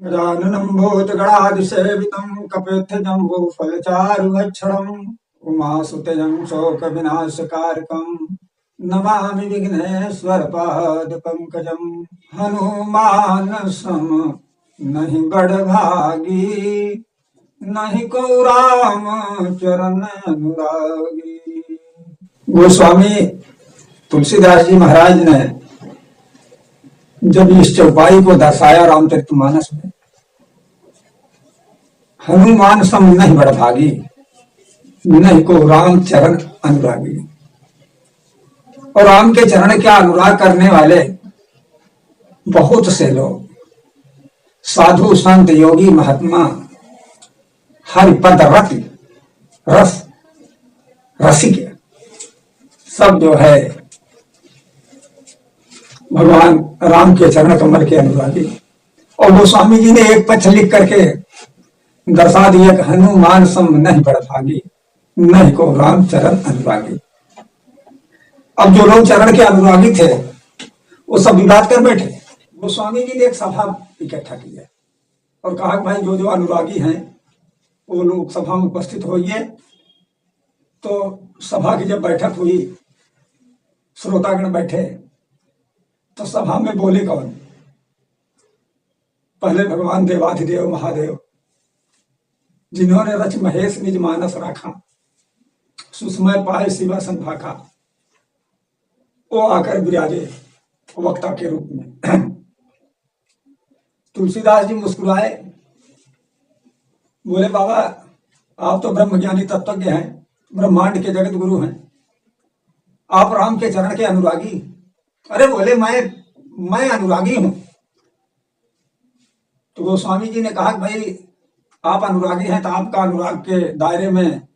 गजाननं भूतगणादिसेवितं कपित्थजम्बूफलचारुभक्षणम् उमासुतं शोकविनाशकारकं नमामि विघ्नेश्वरपादपङ्कजं। हनुमान सम नहीं बड़भागी, नहीं को राम चरण अनुरागी। गोस्वामी तुलसीदास जी महाराज ने जब इस चौपाई को दर्शाया रामचरितमानस में, हनुमान सम नहीं बड़भागी, नहीं को राम चरण अनुरागी। और राम के चरण का अनुराग करने वाले बहुत से लोग, साधु संत योगी महात्मा, हरिपद रति रस रसिक सब जो है भगवान राम के चरण कमल के अनुरागी। और गोस्वामी जी ने एक पक्ष लिख करके दर्शा दिया कि हनुमान सम नहीं बड़भागी, नहीं को राम चरण अनुरागी। अब जो लोग चरण के अनुरागी थे वो सब विवाद कर बैठे। गोस्वामी जी ने एक सभा इकट्ठा किया और कहा कि भाई जो जो अनुरागी हैं वो लोग सभा में उपस्थित होइए। तो सभा की जब बैठक हुई, श्रोतागण बैठे, तो सभा में बोले कौन? पहले भगवान देवाधिदेव महादेव, जिन्होंने रच महेश निज मानस राखा, सुषमय पाए शिवा संभाखा, वो आकर विराजे वक्ता के रूप में। तुलसीदास जी मुस्कुराए, बोले बाबा आप तो ब्रह्म ज्ञानी तत्वज्ञ हैं, ब्रह्मांड के जगत गुरु हैं, आप राम के चरण के अनुरागी? अरे बोले मैं अनुरागी हूं। तो गोस्वामी जी ने कहा कि भाई आप अनुरागी हैं तो आपका अनुराग के दायरे में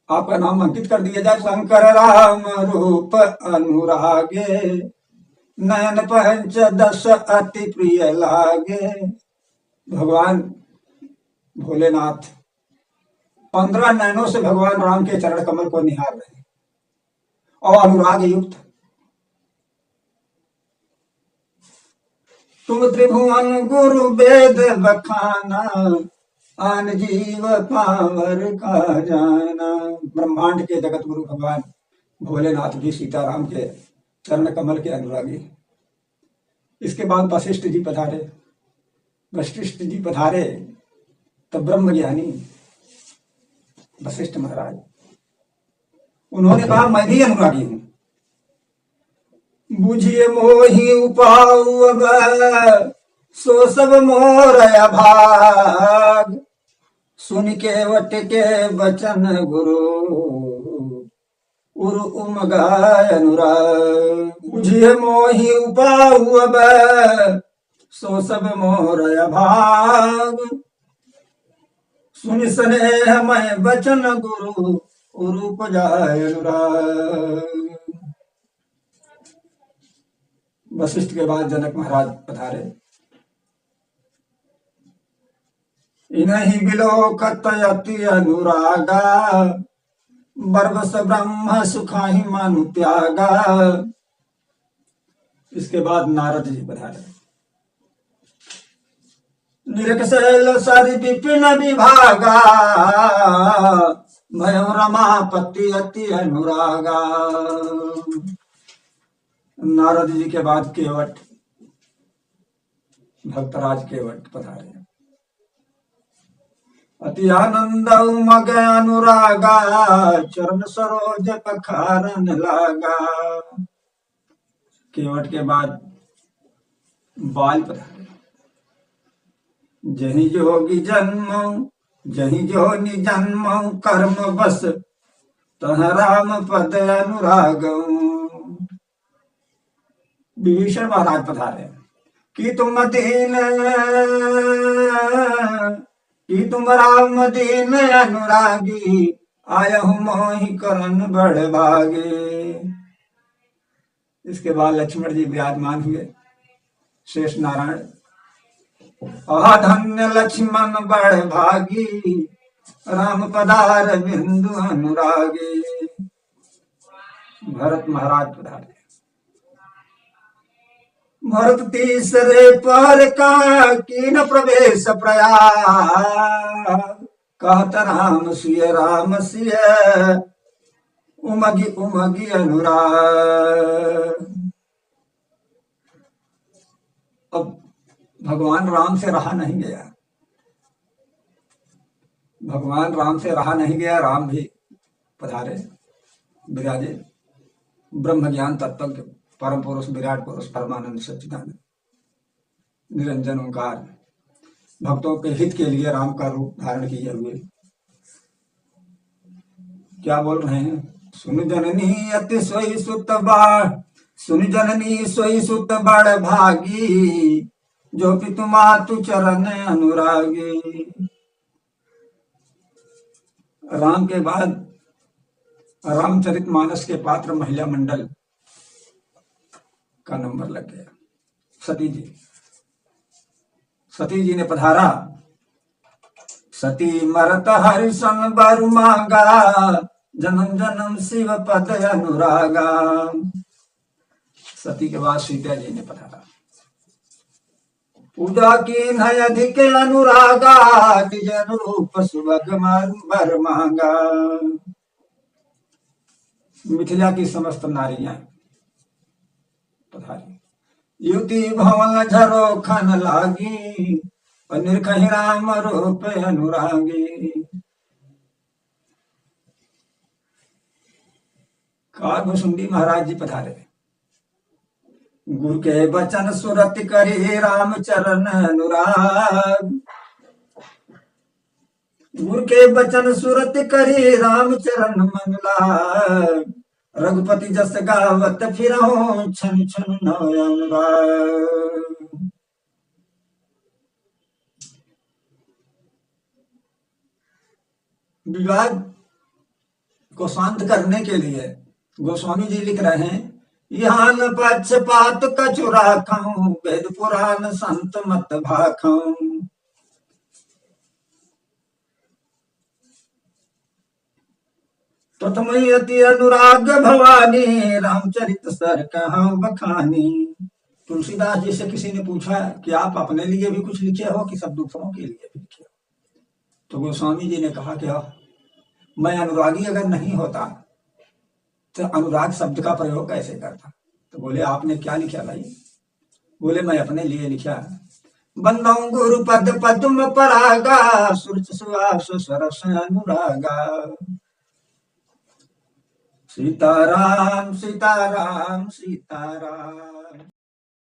आपका नाम अंकित कर दिया जाए। शंकर राम रूप अनुरागे, नयन पंच दस अति प्रिय लागे। भगवान भोलेनाथ 15 नयनों से भगवान राम के चरण कमल को निहार रहे और अनुराग युक्त। तुम त्रिभुवन गुरु वेद बखाना, आन जीव पावर का जाना। ब्रह्मांड के जगत गुरु भगवान भोलेनाथ भी सीताराम के चरण कमल के अनुरागी। इसके बाद वशिष्ठ जी पधारे। वशिष्ठ जी पधारे तो ब्रह्म ज्ञानी वशिष्ठ महाराज, उन्होंने कहा मैं भी अनुरागी हूं। बुझिए मोहि उपाऊ अब सो सब मोर अभाग, सुन के वट के वचन गुरु उर उमगाय अनुराग। बुझिए मोहि उपाऊ अब सो सब मोर अभाग, सुन स्नेह मैं वचन गुरु उर उपजाय अनुराग। वशिष्ठ के बाद जनक महाराज पधारे। इन्हीं बिलोकत अति अनुरागा, बरबस ब्रह्म सुखाहि मानु त्यागा। इसके बाद नारद जी पधारे। निरकशैल सरि विपिन विभागा, भयं रमापति अति अनुरागा। नारद जी के बाद केवट भक्तराज केवट पधारे। अति आनंद उमग अनुरागा, चरण सरोज पखारन लागा। केवट के बाद बाल पधारे। जहि जोगी जन्म जहि जोनि जन्म, कर्म बस तह राम पद अनुराग। विभीषण महाराज पधारे कि तुम राम दीन अनुरागी, आयहु मोहि करन बड़ भागे। इसके बाद लक्ष्मण जी विराजमान हुए। शेष नारायण धन्य लक्ष्मण बड़ भागी, राम पधार बिंदु अनुरागी। भरत महाराज पधारे। भरत तीसरे पर का कीन प्रवेश प्रयाग, कहत राम सिय उमगी उमगी अनुराग। अब भगवान राम से रहा नहीं गया, भगवान राम से रहा नहीं गया। राम भी पधारे, विराजे, ब्रह्म ज्ञान तत्व परम पुरुष विराट पुरुष परमानंद सच्चिदानंद निरंजन ओंकार भक्तों के हित के लिए राम का रूप धारण किए हुए क्या बोल रहे हैं? सुन जननी अति सोई सुत बाढ़, सुन जननी सोई सुत बड़ भागी, जो पितु मातु चरण अनुरागी। राम के बाद रामचरितमानस के पात्र महिला मंडल का नंबर लग गया। सती जी ने पधारा। सती मरत हरिशन बर मांगा, जन्म जन्म शिव पद अनुरागा। सती के बाद सीता जी ने पधारा। पूजा की नय अधिक अनुरागा, निज अनुरूप सुभग बर मांगा। मिथिला की समस्त नारियां पधारी। युति भवन झरो खन लागी, निर्खहि राम रूप अनुरागी। कागभुसुंडी महाराज जी पधारे। गुरु के बचन सुरत करे राम चरण अनुराग, गुरु के बचन सुरत करे राम चरण मन लाग। रघुपति जस गावत फिरहु छन छन नयन राग। विवाद को शांत करने के लिए गोस्वामी जी लिख रहे हैं, यहाँ न पक्षपात कछु राखऊं, वेद पुराण संत मत भाखऊं। ततमय अति अनुराग भवानी, रामचरित सर कहूं बखानी। तुलसीदास जी से किसी ने पूछा कि आप अपने लिए भी कुछ लिखे हो कि सब दूसरों के लिए भी लिखे हो? तो गोस्वामी जी ने कहा कि मैं अनुरागी अगर नहीं होता तो अनुराग शब्द का प्रयोग कैसे करता? तो बोले आपने क्या लिखा भाई? बोले मैं अपने लिए लिखा, बंदौ गुरु पद पद्म परागा, सुरच सुहास सरस अनुरागा। सीताराम सीताराम सीताराम।